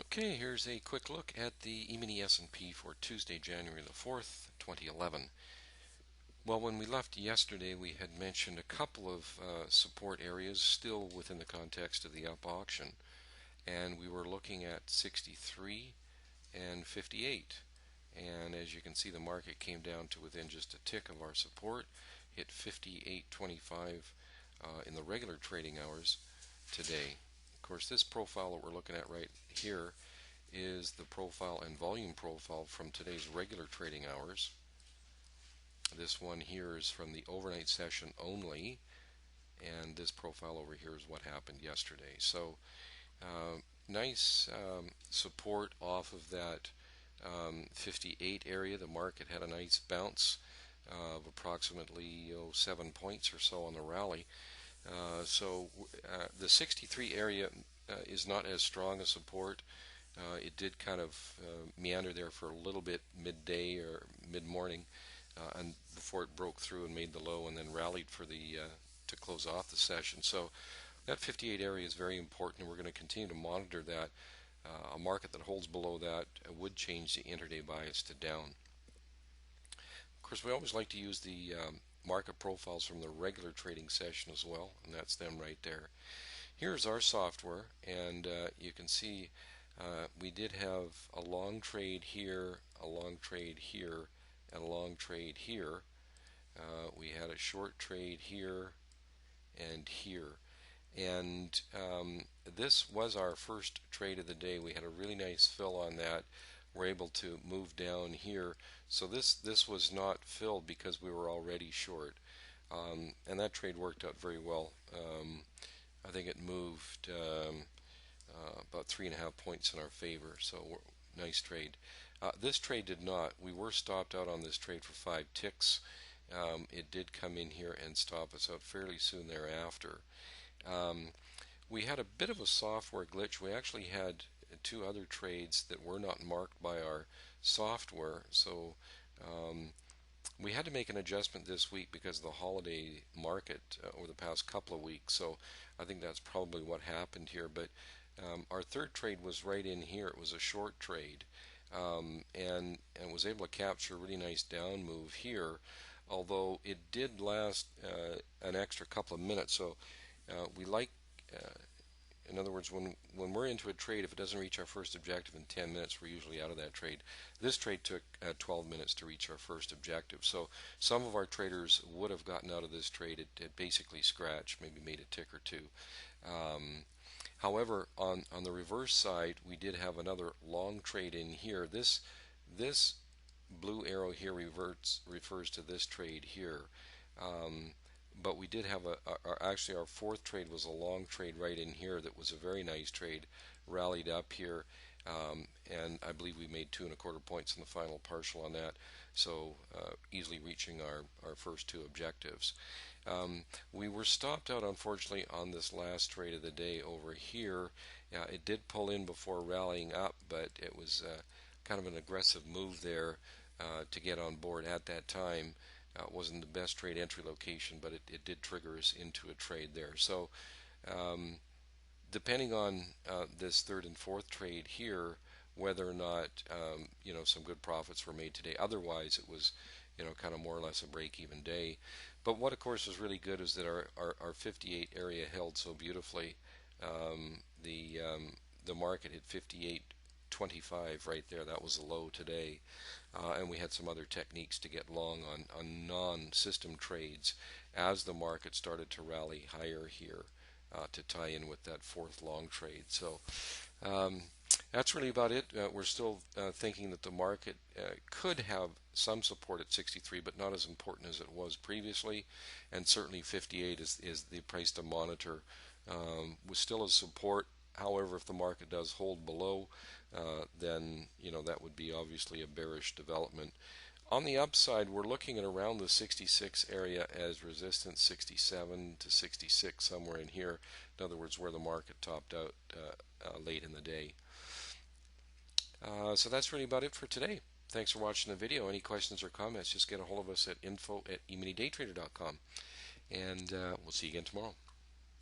Okay, here's a quick look at the emini S&P for Tuesday, January the 4th, 2011. Well, when we left yesterday, we had mentioned a couple of support areas still within the context of the up auction, and we were looking at 63 and 58. And as you can see, the market came down to within just a tick of our support, hit 58.25 in the regular trading hours today. Of course, this profile that we're looking at right here is the profile and volume profile from today's regular trading hours. This one here is from the overnight session only, and this profile over here is what happened yesterday. So nice support off of that 58 area. The market had a nice bounce of approximately 7 points or so on the rally. The 63 area is not as strong a support. It did kind of meander there for a little bit midday or mid-morning, and before it broke through and made the low, and then rallied for the to close off the session. So that 58 area is very important, and we're going to continue to monitor that. A market that holds below that would change the intraday bias to down. Of course, we always like to use the market profiles from the regular trading session as well, and that's them right there. Here's our software, and you can see we did have a long trade here, a long trade here, and a long trade here. We had a short trade here and here. And this was our first trade of the day. We had a really nice fill on that. We're able to move down here. So this was not filled because we were already short. And that trade worked out very well. I think it moved about 3.5 points in our favor. So nice trade. This trade did not. We were stopped out on this trade for 5 ticks. It did come in here and stop us out fairly soon thereafter. We had a bit of a software glitch. We actually had 2 other trades that were not marked by our software. So we had to make an adjustment this week because of the holiday market over the past couple of weeks. So I think that's probably what happened here. But our third trade was right in here. It was a short trade, and was able to capture a really nice down move here, although it did last an extra couple of minutes. So we like, in other words, when we're into a trade, if it doesn't reach our first objective in 10 minutes, we're usually out of that trade. This trade took 12 minutes to reach our first objective. So some of our traders would have gotten out of this trade. It basically scratched, maybe made a tick or two. However, on the reverse side, we did have another long trade in here. This blue arrow here refers to this trade here. But we did have actually our fourth trade was a long trade right in here that was a very nice trade, rallied up here, and I believe we made 2.25 points in the final partial on that, so easily reaching our first 2 objectives. We were stopped out, unfortunately, on this last trade of the day over here. It did pull in before rallying up, but it was kind of an aggressive move there to get on board at that time. Wasn't the best trade entry location, but it did trigger us into a trade there. So depending on this third and fourth trade here, whether or not some good profits were made today. Otherwise, it was kind of more or less a break-even day. But what, of course, was really good is that our 58 area held so beautifully. The market hit 58.25 right there. That was the low today. And we had some other techniques to get long on non-system trades as the market started to rally higher here to tie in with that fourth long trade. So that's really about it. We're still thinking that the market could have some support at 63, but not as important as it was previously. And certainly 58 is the price to monitor. Was still a support. However, if the market does hold below, then that would be obviously a bearish development. On the upside, we're looking at around the 66 area as resistance, 67 to 66, somewhere in here. In other words, where the market topped out late in the day. So that's really about it for today. Thanks for watching the video. Any questions or comments, just get a hold of us at info@eminidaytrader.com. And we'll see you again tomorrow.